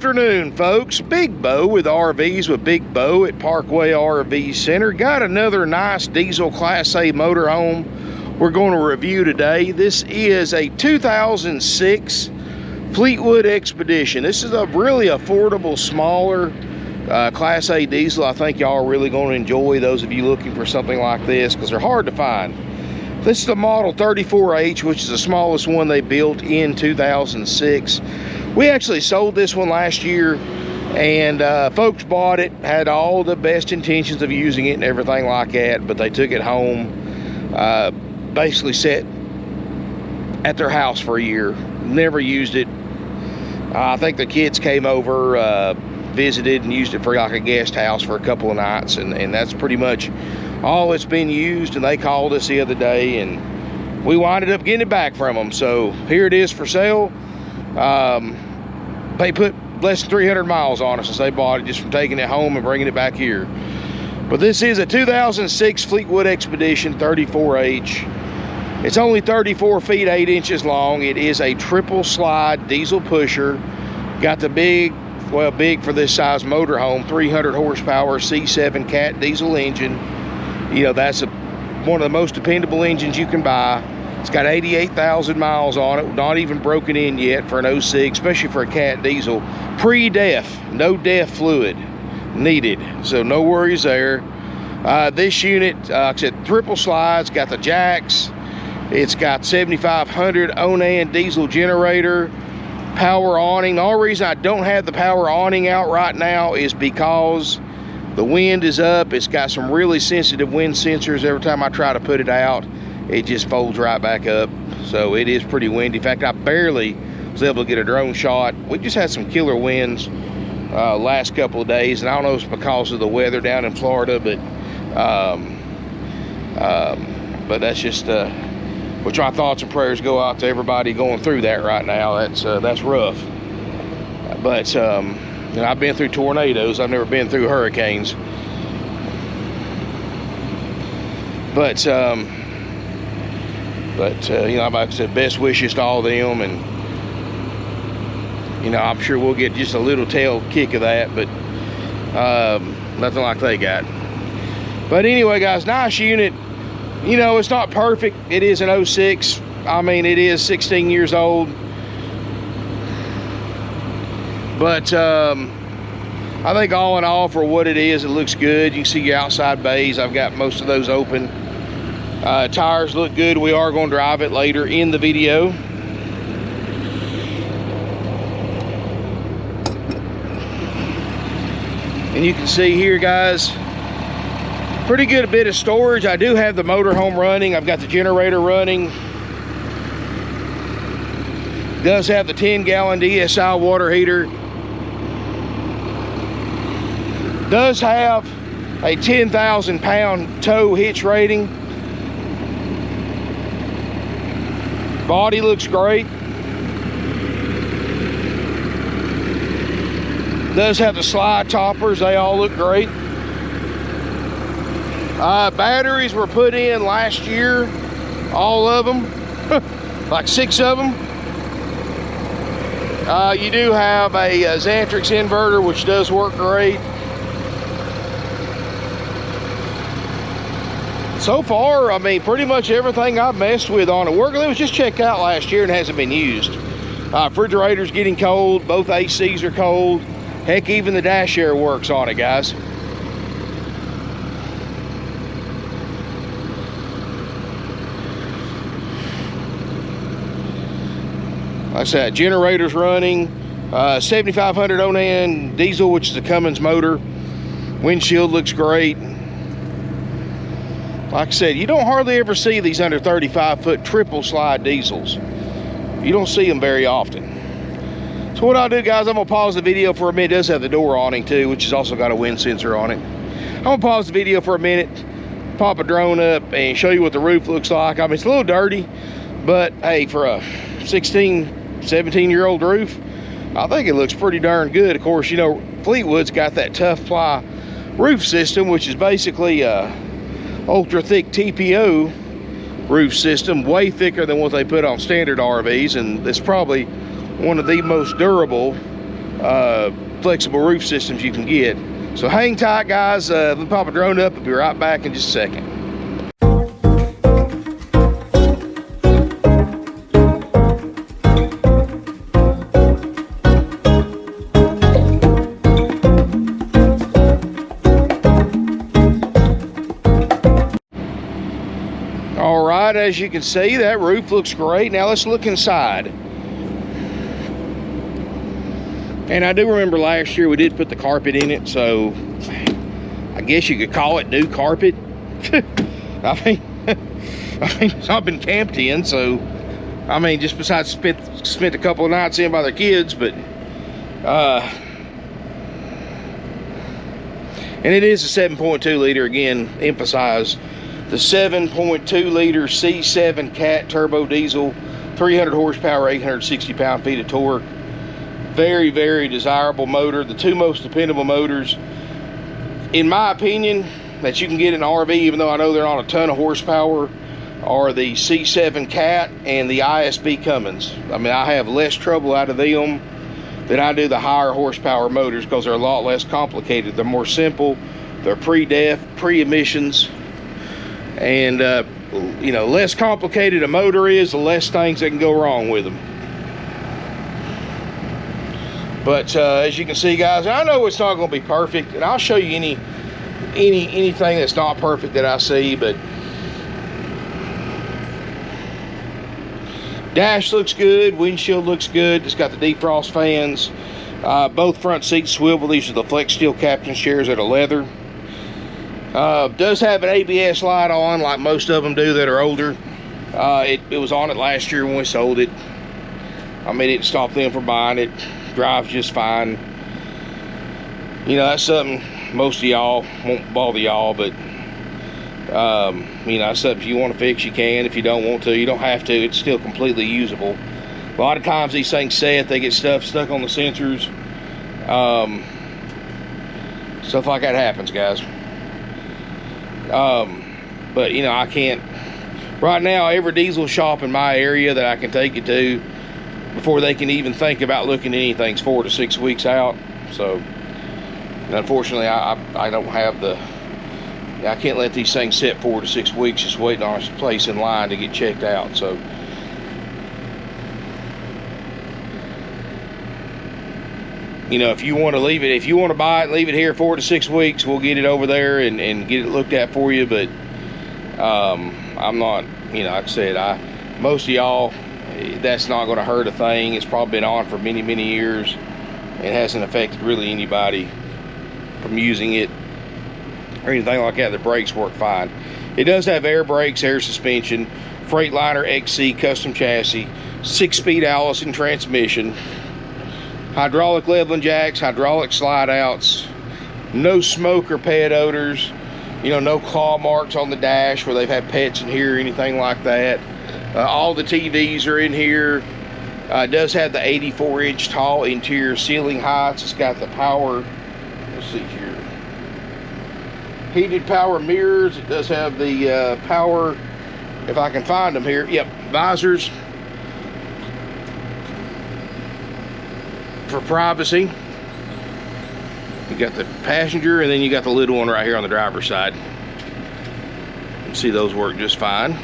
afternoon, folks. Big Bo with RVs with Big Bo at Parkway RV Center. Got another nice diesel Class A motorhome we're going to review today. This is a 2006 Fleetwood Expedition. This is a really affordable, smaller Class A diesel. I think y'all are really going to enjoy, those of you looking for something like this, because they're hard to find. This is the model 34H, which is the smallest one they built in 2006. We actually sold this one last year, and folks bought it, had all the best intentions of using it and everything like that, but they took it home, basically sat at their house for a year, never used it. I think the kids came over, visited and used it for like a guest house for a couple of nights, and that's pretty much all it's been used. And they called us the other day and we winded up getting it back from them. So here it is for sale. They put less than 300 miles on us since they bought it, just from taking it home and bringing it back here. But this is a 2006 Fleetwood Expedition 34H. It's only 34 feet 8 inches long. It is a triple slide diesel pusher. Got the big, well, big for this size motorhome, 300 horsepower C7 Cat diesel engine. You know, that's one of the most dependable engines you can buy. It's got 88,000 miles on it, not even broken in yet for an 06, especially for a Cat diesel. Pre-def, no def fluid needed, so no worries there. This unit, like I said, triple slides, got the jacks. It's got 7500 Onan diesel generator, power awning. The only reason I don't have the power awning out right now is because the wind is up. It's got some really sensitive wind sensors. Every time I try to put it out, it just folds right back up. So it is pretty windy. In fact, I barely was able to get a drone shot. We just had some killer winds last couple of days, and I don't know if it's because of the weather down in Florida, but that's just which our thoughts and prayers go out to everybody going through that right now. That's rough. But you know, I've been through tornadoes. I've never been through hurricanes. But you know, like I said, best wishes to all of them, and you know, I'm sure we'll get just a little tail kick of that, but nothing like they got. But anyway, guys, nice unit. You know, it's not perfect. It is an 06. I mean, it is 16 years old. But I think all in all, for what it is, it looks good. You can see your outside bays. I've got most of those open. Tires look good. We are going to drive it later in the video. And you can see here, guys, pretty good bit of storage. I do have the motorhome running. I've got the generator running. Does have the 10-gallon DSI water heater. Does have a 10,000-pound tow hitch rating. Body looks great. Does have the slide toppers. They all look great. Batteries were put in last year, all of them, like 6 of them. You do have a Xantrix inverter, which does work great. So far, I mean, pretty much everything I've messed with on it. It was just checked out last year and hasn't been used. Refrigerator's getting cold. Both ACs are cold. Heck, even the dash air works on it, guys. Like I said, generator's running. 7500 Onan diesel, which is a Cummins motor. Windshield looks great. Like I said, you don't hardly ever see these under 35-foot triple slide diesels. You don't see them very often. So what I'll do, guys, I'm gonna pause the video for a minute. It does have the door awning too, which has also got a wind sensor on it. I'm gonna pause the video for a minute, pop a drone up and show you what the roof looks like. I mean, it's a little dirty, but hey, for a 16, 17-year-old roof, I think it looks pretty darn good. Of course, you know, Fleetwood's got that tough ply roof system, which is basically ultra thick TPO roof system, way thicker than what they put on standard RVs, and it's probably one of the most durable flexible roof systems you can get. So hang tight, guys. Let me pop a drone up. I'll be right back in just a second. All right, as you can see, that roof looks great. Now let's look inside. And I do remember last year we did put the carpet in it, so I guess you could call it new carpet. I mean, it's not been camped in, so I mean, just besides spent a couple of nights in by their kids, but and it is a 7.2 liter, again, emphasize the 7.2 liter C7 CATTurbo diesel, 300 horsepower, 860 pound-feet of torque. Very, very desirable motor. The two most dependable motors, in my opinion, that you can get in an RV, even though I know they're not a ton of horsepower, are the C7 Cat and the ISB Cummins. I mean, I have less trouble out of them than I do the higher horsepower motors, because they're a lot less complicated. They're more simple. They're pre-def, pre-emissions, and you know, less complicated a motor is, the less things that can go wrong with them. But as you can see, guys, I know it's not going to be perfect, and I'll show you anything that's not perfect that I see, but dash looks good, windshield looks good. It's got the defrost fans. Both front seats swivel. These are the flex steel captain chairs that are leather. Does have an ABS light on, like most of them do that are older. It was on it last year when we sold it. I mean, it didn't stop them from buying it. Drives just fine. You know, that's something most of y'all won't bother y'all, but you know, that's something if you want to fix, you can. If you don't want to, you don't have to. It's still completely usable. A lot of times these things set, they get stuff stuck on the sensors. Stuff like that happens, guys. But you know, I can't right now. Every diesel shop in my area that I can take it to, before they can even think about looking at anything's 4 to 6 weeks out. So unfortunately, I don't have the, I can't let these things sit 4 to 6 weeks just waiting on a place in line to get checked out. So you know, if you want to leave it, if you want to buy it and leave it here 4 to 6 weeks, we'll get it over there and get it looked at for you. But I'm not, you know, like I said, most of y'all, that's not going to hurt a thing. It's probably been on for many, many years. It hasn't affected really anybody from using it or anything like that. The brakes work fine. It does have air brakes, air suspension, Freightliner XC custom chassis, 6-speed Allison transmission, hydraulic leveling jacks, hydraulic slide outs, no smoke or pet odors, you know, no claw marks on the dash where they've had pets in here or anything like that. All the TVs are in here. It does have the 84-inch tall interior ceiling heights. It's got the power, let's see here, heated power mirrors. It does have the power, if I can find them here, yep, visors for privacy. You got the passenger, and then you got the little one right here on the driver's side. You can see those work just fine.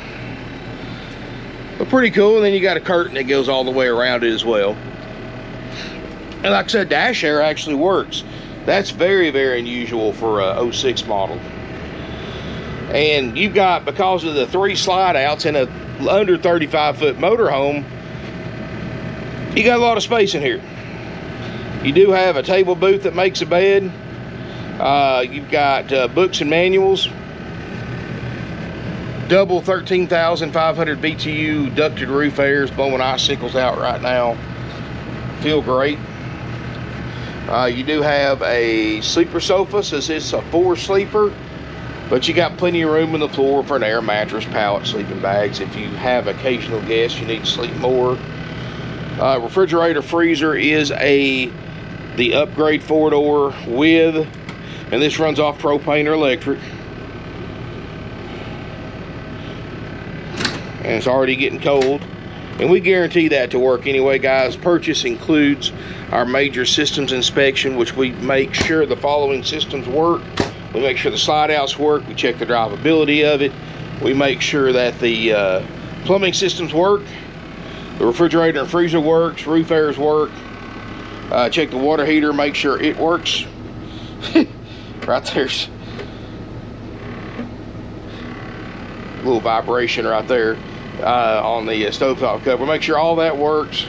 But pretty cool. And then you got a curtain that goes all the way around it as well. And like I said, dash air actually works. That's very, very unusual for a 06 model. And you've got, because of the 3 slide outs in a under 35-foot motorhome, you got a lot of space in here. You do have a table booth that makes a bed. You've got books and manuals. Double 13,500 BTU ducted roof airs, blowing icicles out right now. Feel great. You do have a sleeper sofa, so this is a 4-sleeper, but you got plenty of room on the floor for an air mattress, pallet, sleeping bags. If you have occasional guests, you need to sleep more. Refrigerator freezer is the upgrade 4-door with, and this runs off propane or electric. And it's already getting cold. And we guarantee that to work anyway, guys. Purchase includes our major systems inspection, which we make sure the following systems work. We make sure the slide outs work. We check the drivability of it. We make sure that the plumbing systems work. The refrigerator and freezer works. Roof airs work. Check the water heater, make sure it works. Right there's a little vibration right there on the stovetop cover. Make sure all that works.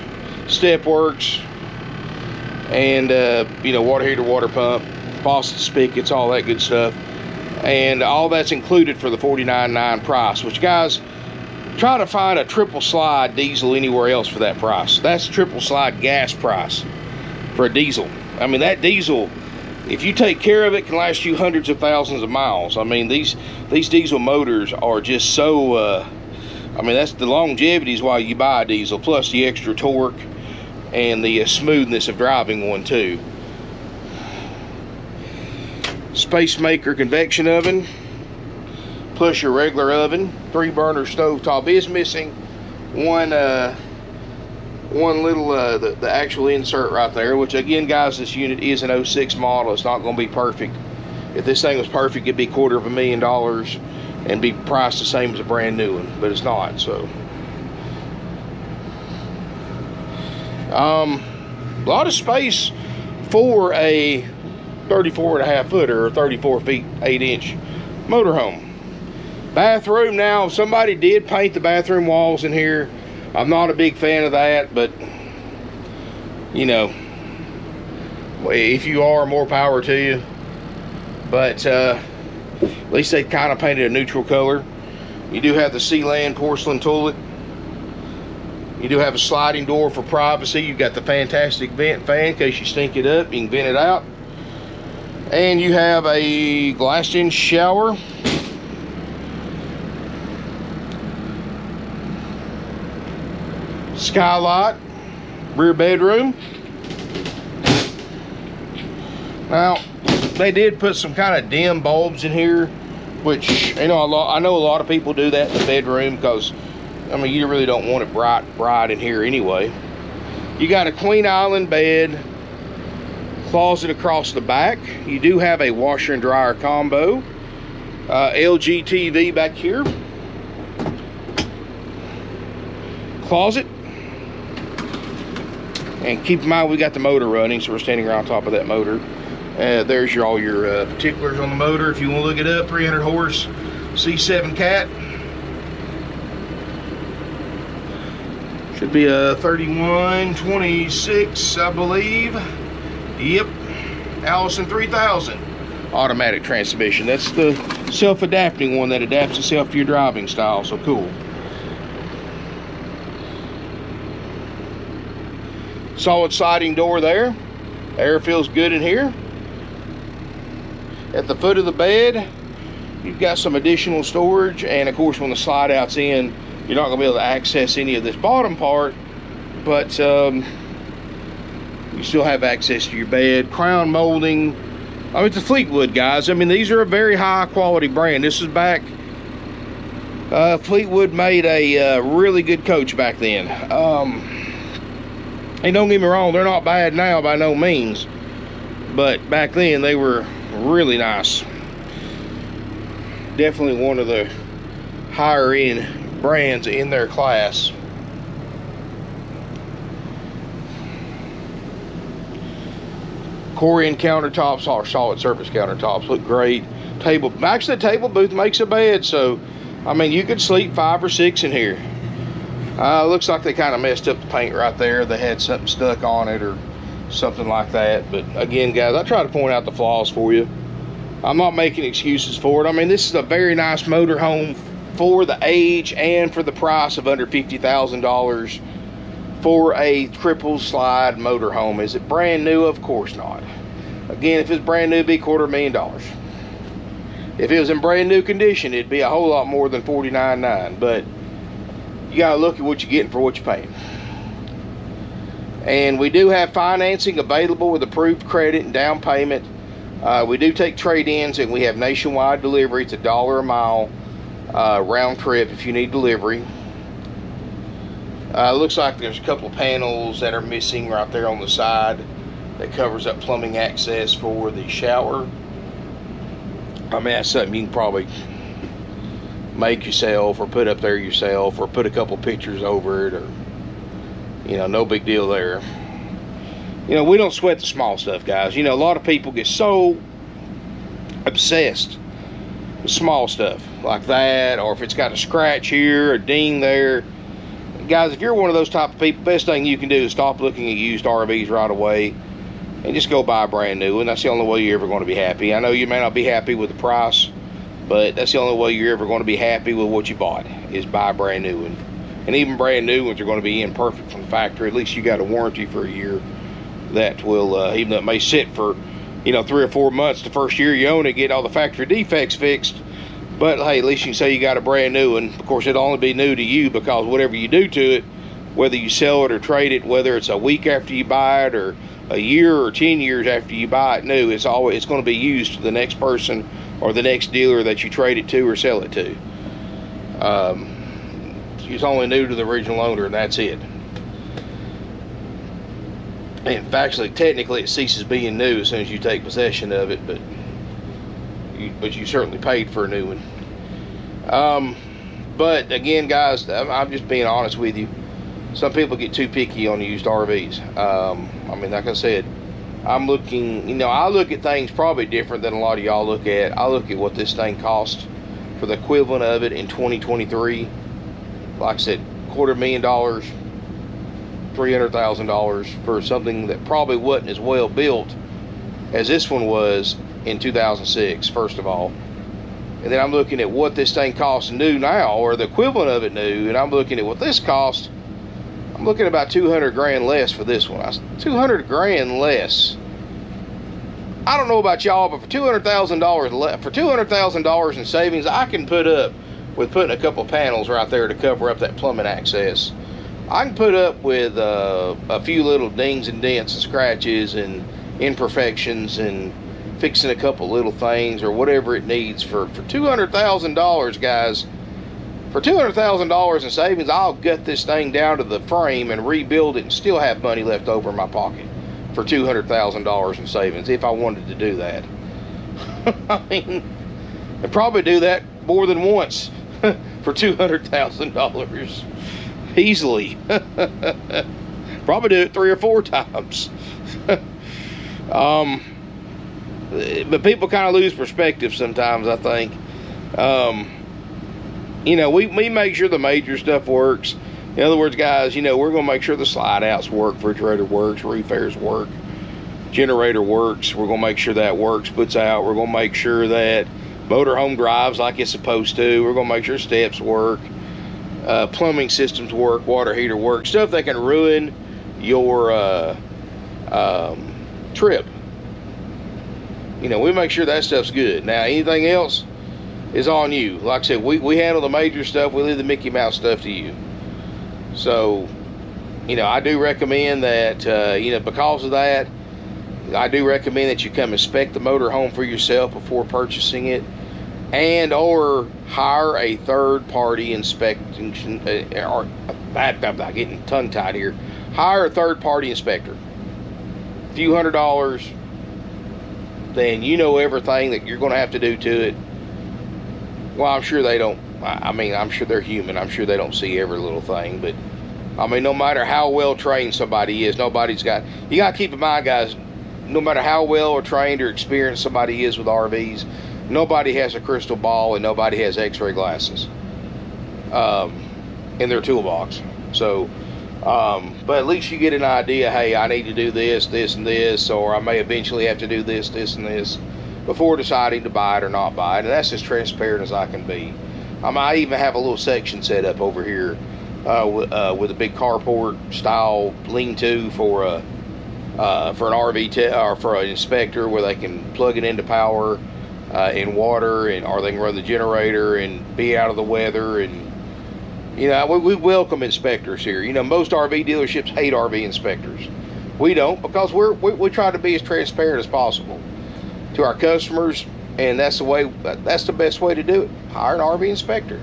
Step works. And you know, water heater, water pump, faucets, spigots, all that good stuff. And all that's included for the $49.9 price, which, guys, try to find a triple slide diesel anywhere else for that price. That's triple slide gas price for a diesel. I mean, that diesel, if you take care of it, can last you hundreds of thousands of miles. I mean, these diesel motors are just so I mean, that's the longevity is why you buy a diesel, plus the extra torque and the smoothness of driving one too. Space maker convection oven, plus your regular oven. 3-burner stovetop is missing one little the actual insert right there, which again, guys, this unit is an 06 model. It's not going to be perfect. If this thing was perfect, it'd be $250,000 and be priced the same as a brand new one, but it's not. So a lot of space for a 34.5 footer or 34 feet 8 inch motorhome. Bathroom, now somebody did paint the bathroom walls in here. I'm not a big fan of that, but you know, if you are, more power to you. But at least they kind of painted a neutral color. You do have the Sealand porcelain toilet. You do have a sliding door for privacy. You've got the fantastic vent fan in case you stink it up, you can vent it out. And you have a glassed-in shower. Skylight, rear bedroom. Now, they did put some kind of dim bulbs in here, which, you know, I know a lot of people do that in the bedroom because, I mean, you really don't want it bright in here anyway. You got a queen island bed, closet across the back. You do have a washer and dryer combo. LG TV back here. Closet. And keep in mind, we got the motor running, so we're standing right on top of that motor. There's all your particulars on the motor. If you want to look it up, 300 horse C7 Cat. Should be a 3126, I believe. Yep, Allison 3000 automatic transmission. That's the self-adapting one that adapts itself to your driving style, so cool. Solid sliding door there. Air feels good in here. At the foot of the bed, you've got some additional storage, and of course when the slide out's in, you're not going to be able to access any of this bottom part, but you still have access to your bed. Crown molding. I mean, it's a Fleetwood, guys. I mean, these are a very high quality brand. This is back, Fleetwood made a really good coach back then. And don't get me wrong, they're not bad now by no means, but back then they were really nice. Definitely one of the higher end brands in their class. Corian countertops, or solid surface countertops, look great. Table, actually the table booth makes a bed, so I mean you could sleep 5 or 6 in here. Looks like they kind of messed up the paint right there. They had something stuck on it or something like that. But again, guys, I try to point out the flaws for you. I'm not making excuses for it. I mean, this is a very nice motorhome for the age and for the price of under $50,000 for a triple slide motorhome. Is it brand new? Of course not. Again, if it's brand new, it'd be $250,000. If it was in brand new condition, it'd be a whole lot more than $49.9. But you gotta look at what you're getting for what you're paying. And we do have financing available with approved credit and down payment. We do take trade-ins, and we have nationwide delivery. It's $1 a mile round trip if you need delivery. Looks like there's a couple of panels that are missing right there on the side that covers up plumbing access for the shower. I mean, that's something you can probably make yourself or put up there yourself or put a couple pictures over it, or, you know, no big deal there. You know, we don't sweat the small stuff, guys. You know, a lot of people get so obsessed with small stuff like that, or if it's got a scratch here, a ding there. Guys, if you're one of those type of people, best thing you can do is stop looking at used RVs right away and just go buy a brand new one. That's the only way you're ever going to be happy. I know you may not be happy with the price, but that's the only way you're ever going to be happy with what you bought, is buy a brand new one. And even brand new ones are going to be imperfect from the factory. At least you got a warranty for a year that will, even though it may sit for, you know, 3 or 4 months the first year you own it, get all the factory defects fixed. But hey, at least you can say you got a brand new one. Of course, it'll only be new to you, because whatever you do to it, whether you sell it or trade it, whether it's a week after you buy it or a year or 10 years after you buy it new, it's going to be used to the next person or the next dealer that you trade it to or sell it to. It's only new to the original owner, and that's it. And actually, technically, it ceases being new as soon as you take possession of it, but you certainly paid for a new one. But again, guys, I'm just being honest with you. Some people get too picky on used RVs. I mean, like I said, I'm looking, you know, I look at things probably different than a lot of y'all look at. I look at what this thing cost for the equivalent of it in 2023. Like I said, $250,000, $300,000 for something that probably wasn't as well built as this one was in 2006, first of all. And then I'm looking at what this thing costs new now, or the equivalent of it new, and I'm looking at what this cost. I'm looking at about 200 grand less for this one. 200 grand less. I don't know about y'all, but for $200,000 in savings, I can put up with putting a couple panels right there to cover up that plumbing access. I can put up with a few little dings and dents and scratches and imperfections and fixing a couple little things or whatever it needs for $200,000, guys. For $200,000 in savings, I'll gut this thing down to the frame and rebuild it and still have money left over in my pocket for $200,000 in savings if I wanted to do that. I mean, I'd probably do that more than once for $200,000 easily. Probably do it 3 or 4 times. But people kind of lose perspective sometimes, I think. You know, we make sure the major stuff works. In other words, guys, you know, we're going to make sure the slide outs work, refrigerator works, roof airs work, generator works. We're going to make sure that works, puts out. We're going to make sure that motorhome drives like it's supposed to. We're going to make sure steps work, plumbing systems work, water heater work, stuff that can ruin your trip. You know, we make sure that stuff's good. Now, anything else is on you. Like I said, we handle the major stuff. We leave the Mickey Mouse stuff to you. So, you know, I do recommend that, you know, because of that, I do recommend that you come inspect the motor home for yourself before purchasing it, and or hire a third-party inspection, or I'm getting tongue-tied here. Hire a third-party inspector. A few $100s, then you know everything that you're going to have to do to it. Well, I'm sure they don't. I mean, I'm sure they're human. I'm sure they don't see every little thing. But, I mean, no matter how well trained somebody is, nobody's got... You got to keep in mind, guys, no matter how well or trained or experienced somebody is with RVs, nobody has a crystal ball and nobody has x-ray glasses in their toolbox. So, but at least you get an idea, hey, I need to do this, this, and this, or I may eventually have to do this, this, and this, before deciding to buy it or not buy it. And that's as transparent as I can be. I even have a little section set up over here with a big carport style lean-to for an RV or for an inspector, where they can plug it into power and water, and or they can run the generator and be out of the weather. And you know, we welcome inspectors here. You know, most RV dealerships hate RV inspectors. We don't, because we try to be as transparent as possible to our customers, and that's the best way to do it. Hire an RV inspector.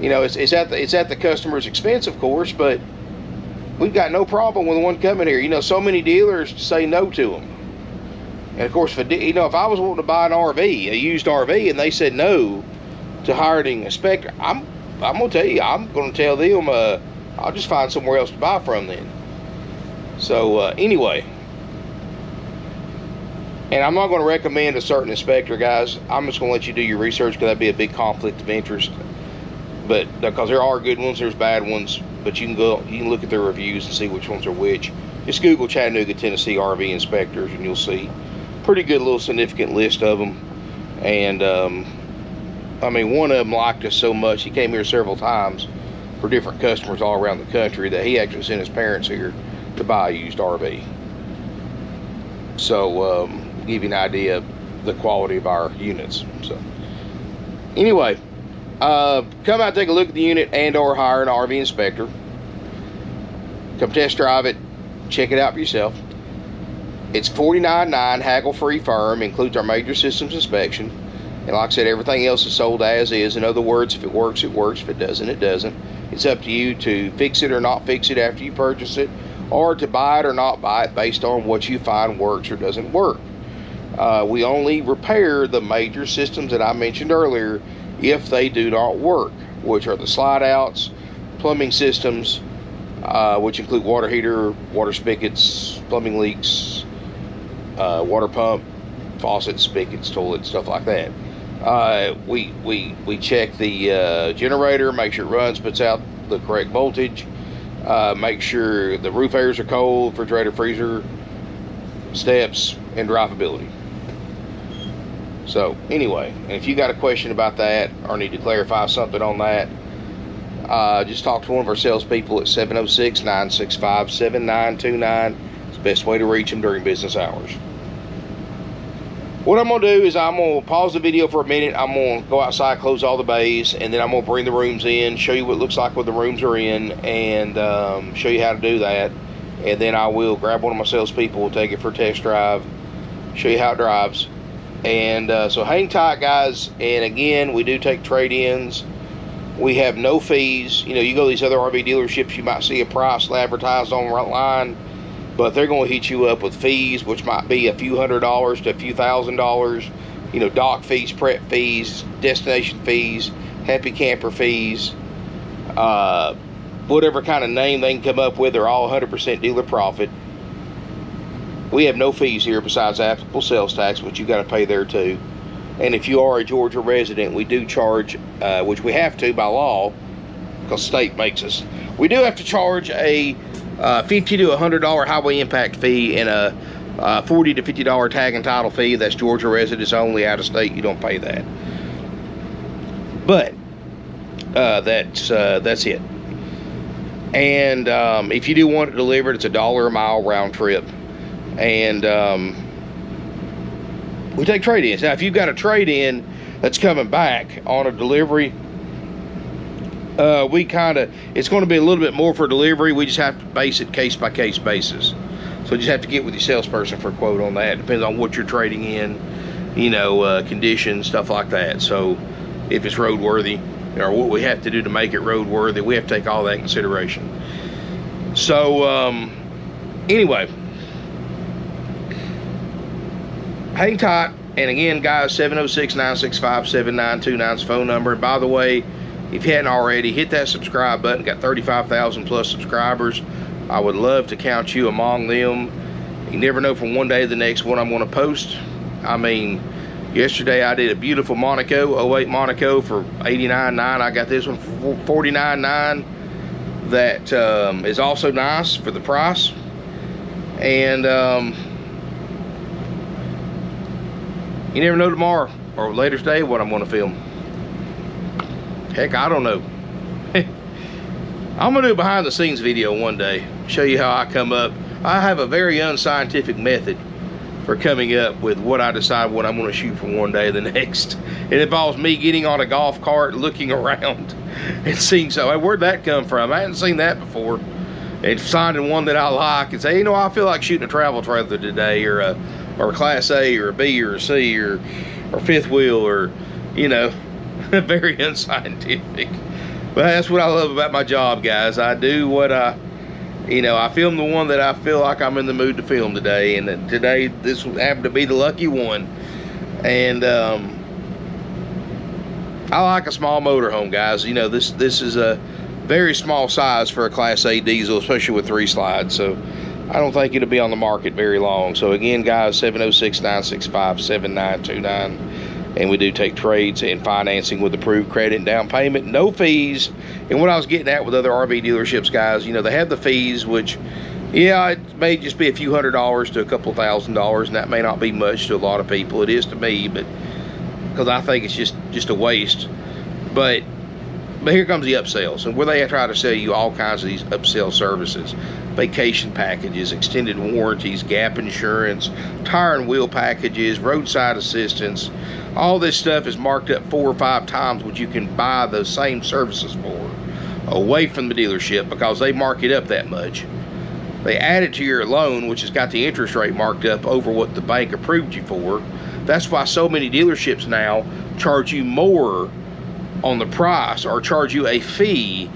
You know, it's at the customer's expense, of course, but we've got no problem with one coming here. You know, so many dealers say no to them. And of course, you know, if I was wanting to buy an RV, a used RV, and they said no to hiring an inspector, I'm gonna tell you, I'm gonna tell them, I'll just find somewhere else to buy from then. So anyway, and I'm not gonna recommend a certain inspector, guys. I'm just gonna let you do your research, because that'd be a big conflict of interest. But because there are good ones, there's bad ones, but you can look at their reviews and see which ones are which. Just Google Chattanooga, Tennessee RV inspectors, and you'll see pretty good little significant list of them. And I mean, one of them liked us so much, he came here several times for different customers all around the country, that he actually sent his parents here to buy a used RV. So give you an idea of the quality of our units. So anyway, come out, take a look at the unit, and or hire an RV inspector. Come test drive it, check it out for yourself. It's $49.9, haggle-free firm, includes our major systems inspection. And like I said, everything else is sold as is. In other words, if it works, it works. If it doesn't, it doesn't. It's up to you to fix it or not fix it after you purchase it, or to buy it or not buy it based on what you find works or doesn't work. We only repair the major systems that I mentioned earlier if they do not work, which are the slide outs, plumbing systems, which include water heater, water spigots, plumbing leaks, water pump, faucets, spigots, toilets, stuff like that. We check the generator, make sure it runs, puts out the correct voltage, make sure the roof airs are cold, refrigerator, freezer, steps, and drivability. So anyway, and if you got a question about that or need to clarify something on that, just talk to one of our salespeople at 706-965-7929. It's the best way to reach them during business hours. What I'm going to do is I'm going to pause the video for a minute. I'm going to go outside, close all the bays, and then I'm going to bring the rooms in, show you what it looks like when the rooms are in, and show you how to do that. And then I will grab one of my salespeople, take it for a test drive, show you how it drives. And so hang tight, guys. And again, we do take trade-ins. We have no fees. You know, you go to these other RV dealerships, you might see a price advertised online, but they're going to hit you up with fees, which might be a few $100s to a few $1,000s. You know, dock fees, prep fees, destination fees, happy camper fees, whatever kind of name they can come up with. They're all 100% dealer profit. We have no fees here besides applicable sales tax, which you got to pay there too. And if you are a Georgia resident, we do charge, which we have to by law, because the state makes us. We do have to charge a $50 to $100 highway impact fee and a $40 to $50 tag and title fee. That's Georgia residents only. Out of state, you don't pay that. But that's it. And if you do want it delivered, it's $1 a mile round trip. And we take trade-ins. Now, if you've got a trade-in that's coming back on a delivery, it's going to be a little bit more for delivery. We just have to base it case-by-case basis. So you just have to get with your salesperson for a quote on that. It depends on what you're trading in, you know, conditions, stuff like that. So if it's roadworthy, or what we have to do to make it roadworthy, we have to take all that in consideration. So anyway, hang tight. And again, guys, 706-965-7929 is the phone number. And by the way, if you hadn't already, hit that subscribe button. Got 35,000 plus subscribers. I would love to count you among them. You never know from one day to the next what I'm going to post. I mean, yesterday I did a beautiful Monaco, 08 Monaco for $89.9. I got this one for $49.9. That is also nice for the price. And you never know tomorrow or later today what I'm going to film. Heck, I don't know. I'm going to do a behind the scenes video one day. Show you how I come up. I have a very unscientific method for coming up with what I decide what I'm going to shoot from one day to the next. It involves me getting on a golf cart, looking around, and seeing, so hey, where'd that come from? I hadn't seen that before. And finding one that I like and say, you know, I feel like shooting a travel trailer today, or a Class A, or a B, or a C, or fifth wheel, or, you know, very unscientific. But that's what I love about my job, guys. I do what I You know, I filmed the one that I feel like I'm in the mood to film today, and today this happened to be the lucky one. And I like a small motorhome, guys. You know, this is a very small size for a Class A diesel, especially with 3 slides. So I don't think it'll be on the market very long. So again, guys, 706-965-7929. And we do take trades and financing with approved credit and down payment, no fees. And what I was getting at with other RV dealerships, guys, you know, they have the fees, which, yeah, it may just be a few $100s to a couple $1,000, and that may not be much to a lot of people. It is to me, but because I think it's just a waste. But here comes the upsells, and where they try to sell you all kinds of these upsell services: vacation packages, extended warranties, gap insurance, tire and wheel packages, roadside assistance. All this stuff is marked up 4 or 5 times what you can buy those same services for away from the dealership, because they mark it up that much. They add it to your loan, which has got the interest rate marked up over what the bank approved you for. That's why so many dealerships now charge you more on the price, or charge you a fee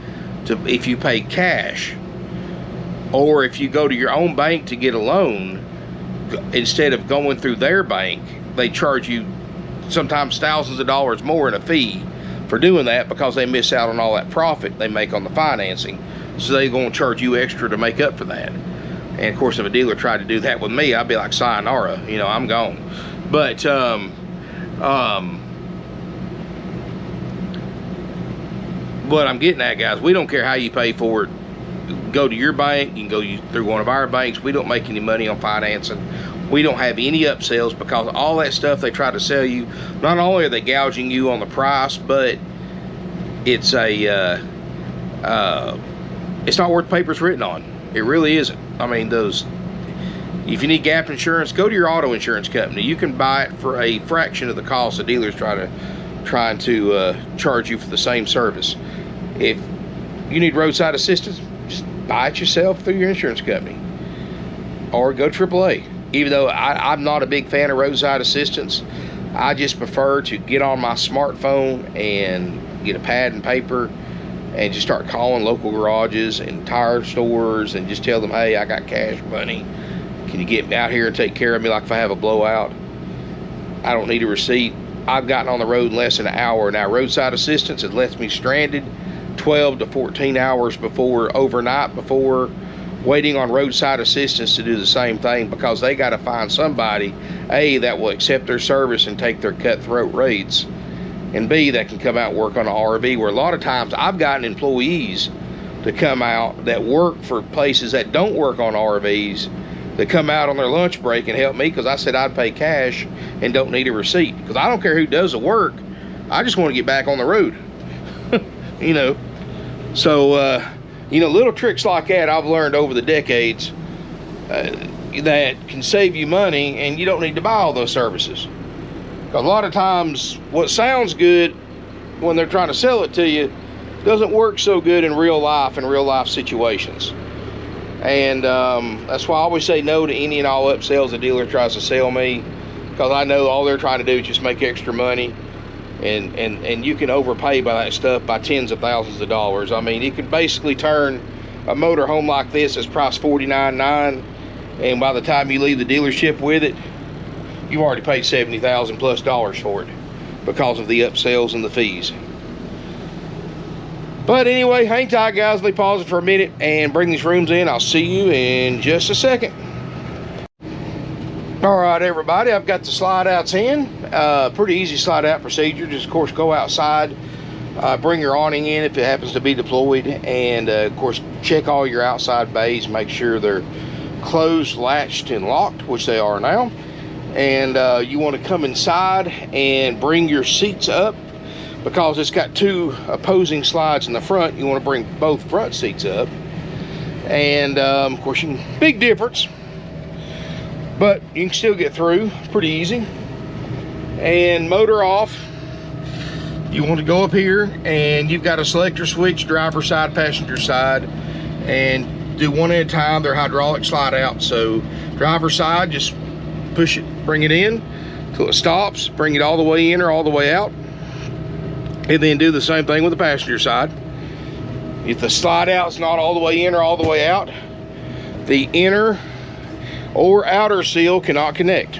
if you pay cash, or if you go to your own bank to get a loan instead of going through their bank. They charge you sometimes thousands of dollars more in a fee for doing that, because they miss out on all that profit they make on the financing. So they're going to charge you extra to make up for that. And of course, if a dealer tried to do that with me, I'd be like, sayonara, you know, I'm gone. But what I'm getting at, guys, we don't care how you pay for it. Go to your bank, you can go through one of our banks. We don't make any money on financing. We don't have any upsells, because all that stuff they try to sell you, not only are they gouging you on the price, but it's it's not worth the paper it's written on. It really isn't. I mean, if you need gap insurance, go to your auto insurance company. You can buy it for a fraction of the cost the dealer's trying to charge you for the same service. If you need roadside assistance, just buy it yourself through your insurance company, or go AAA. Even though I'm not a big fan of roadside assistance, I just prefer to get on my smartphone and get a pad and paper and just start calling local garages and tire stores and just tell them, hey, I got cash money. Can you get me out here and take care of me like if I have a blowout? I don't need a receipt. I've gotten on the road in less than an hour. Now, roadside assistance has left me stranded 12 to 14 hours overnight before, waiting on roadside assistance to do the same thing, because they got to find somebody, A, that will accept their service and take their cutthroat rates, and B, that can come out and work on an RV, where a lot of times I've gotten employees to come out that work for places that don't work on RVs, that come out on their lunch break and help me, because I said I'd pay cash and don't need a receipt, because I don't care who does the work. I just want to get back on the road. You know, so you know, little tricks like that I've learned over the decades that can save you money, and you don't need to buy all those services. Because a lot of times what sounds good when they're trying to sell it to you doesn't work so good in real life situations. And that's why I always say no to any and all upsells a dealer tries to sell me, because I know all they're trying to do is just make extra money. And you can overpay by that stuff by tens of thousands of dollars. I mean, you could basically turn a motor home like this that's priced $49,900, and by the time you leave the dealership with it, you've already paid $70,000 plus for it, because of the upsells and the fees. But anyway, hang tight, guys. Let me pause it for a minute and bring these rooms in. I'll see you in just a second. All right, everybody, I've got the slide outs in. Pretty easy slide out procedure. Just, of course, go outside, bring your awning in if it happens to be deployed, and of course, check all your outside bays, make sure they're closed, latched, and locked, which they are now. And you want to come inside and bring your seats up, because it's got 2 opposing slides in the front. You want to bring both front seats up, and of course, big difference, but you can still get through pretty easy. And motor off, you want to go up here, and you've got a selector switch, driver side, passenger side, and do one at a time. They're hydraulic slide out. So driver side, just push it, bring it in till it stops, bring it all the way in or all the way out, and then do the same thing with the passenger side. If the slide out's not all the way in or all the way out, the inner or outer seal cannot connect.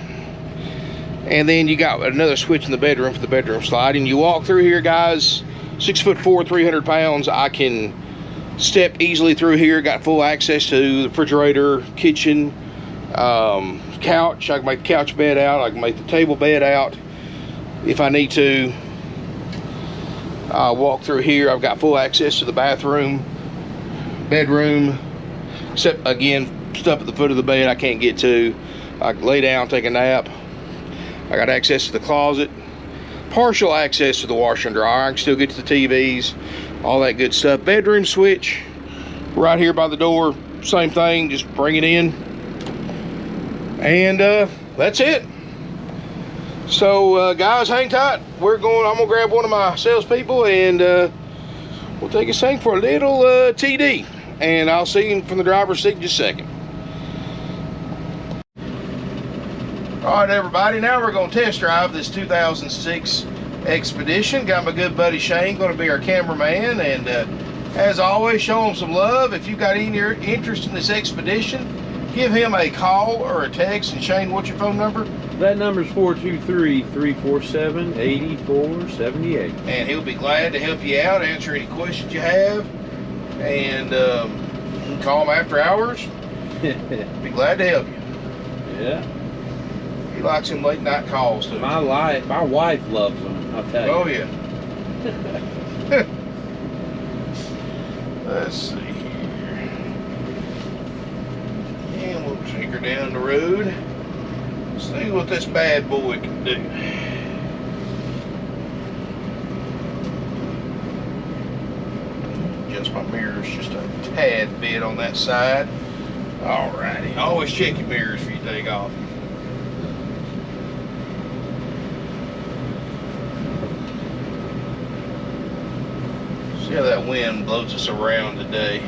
And then you got another switch in the bedroom for the bedroom sliding. You walk through here, guys, 6'4", 300 pounds. I can step easily through here. Got full access to the refrigerator, kitchen, couch. I can make the couch bed out. I can make the table bed out if I need to. Walk through here. I've got full access to the bathroom, bedroom, except again stuff at the foot of the bed I can't get to. I can lay down, take a nap. I got access to the closet, partial access to the washer and dryer. I can still get to the TVs, all that good stuff. Bedroom switch right here by the door, same thing, just bring it in. And that's it. So guys, hang tight. I'm gonna grab one of my salespeople and we'll take this thing for a little TD. And I'll see you from the driver's seat in just a second. All right, everybody, now we're going to test drive this 2006 Expedition. Got my good buddy Shane going to be our cameraman, and as always, show him some love. If you've got any interest in this Expedition, give him a call or a text. And Shane, what's your phone number? That number's 423-347-8478. And he'll be glad to help you out, answer any questions you have, and you can call him after hours. Be glad to help you. Yeah. He likes him late night calls too. My wife loves them, I'll tell you. Oh yeah. Let's see here. And we'll take her down the road. See what this bad boy can do. Adjust my mirrors just a tad bit on that side. Alrighty. Always check your mirrors before you take off. See how that wind blows us around today.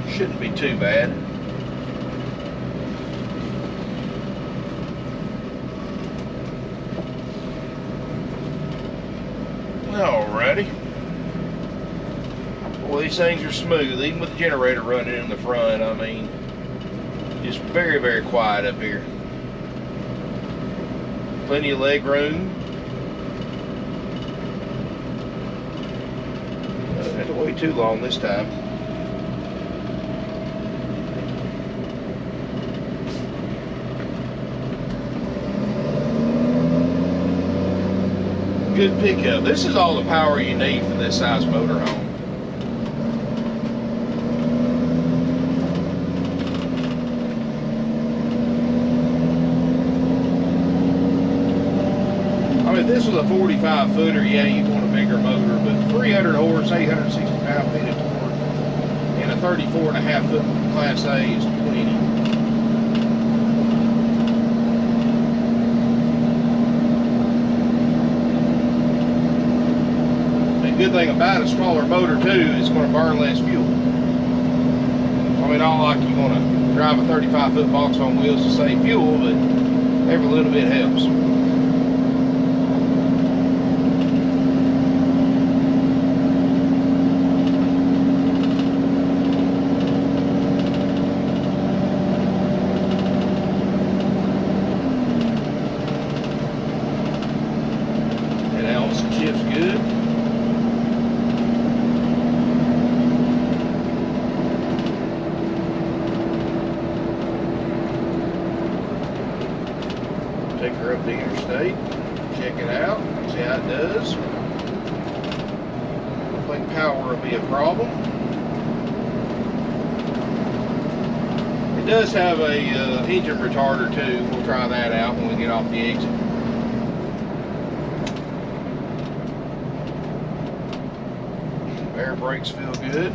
Shouldn't be too bad. Alrighty. Well, these things are smooth, even with the generator running in the front. I mean, just very, very quiet up here. Plenty of leg room. Doesn't have to wait too long this time. Good pickup. This is all the power you need for this size motorhome. I mean, if this was a 45 footer, yeah, you'd want a bigger motor, but 300 horse, 860 pound-feet of torque, and a 34.5 foot Class A is plenty. Good thing about a smaller motor too is it's going to burn less fuel. I mean, not like you're going to drive a 35 foot box on wheels to save fuel, but every little bit helps. And Allison shifts good. Take her up the interstate, check it out, see how it does. I don't think power will be a problem. It does have a engine retarder too. We'll try that out when we get off the exit. Air brakes feel good.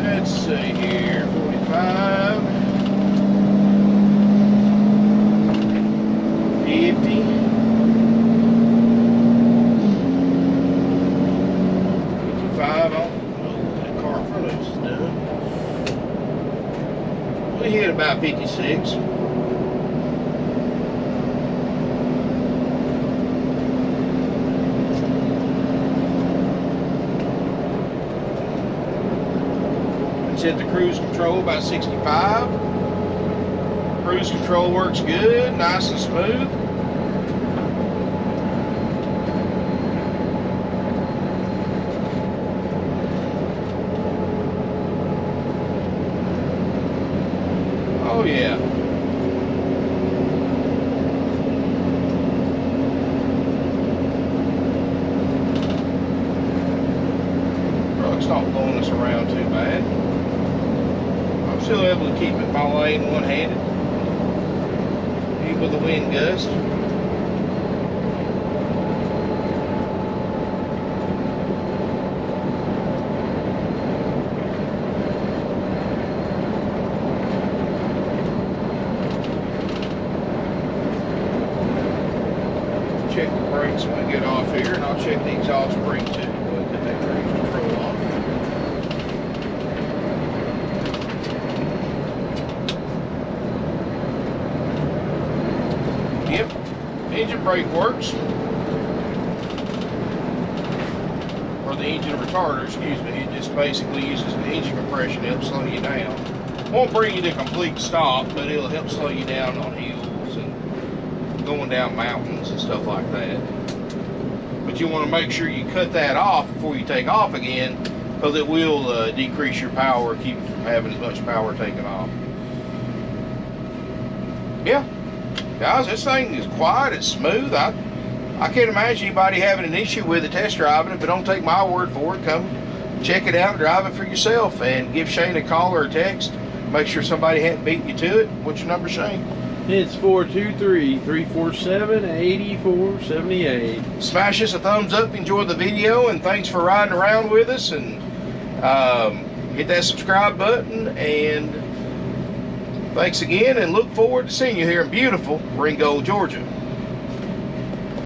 Let's see here, 45. about 56. Set the cruise control about 65. Cruise control works good, nice and smooth. Oh yeah. Truck's not blowing us around too bad. I'm still able to keep it my lane one-handed, even with the wind gust. Check the brakes when we get off here, and I'll check the exhaust brake too. Go ahead and get that cruise control off. Yep, engine brake works. Or the engine retarder, excuse me. It just basically uses the engine compression to help slow you down. Won't bring you to complete stop, but it'll help slow you down on hills and going down mountains and stuff like that. But you want to make sure you cut that off before you take off again, because it will decrease your power, keep you from having as much power taken off. Yeah. Guys, this thing is quiet, it's smooth. I can't imagine anybody having an issue with it test driving it, but don't take my word for it. Come check it out, drive it for yourself, and give Shane a call or a text. Make sure somebody hadn't beaten you to it. What's your number, Shane? It's 423-347-8478. Smash us a thumbs up, enjoy the video, and thanks for riding around with us. And hit that subscribe button, and thanks again, and look forward to seeing you here in beautiful Ringgold, Georgia.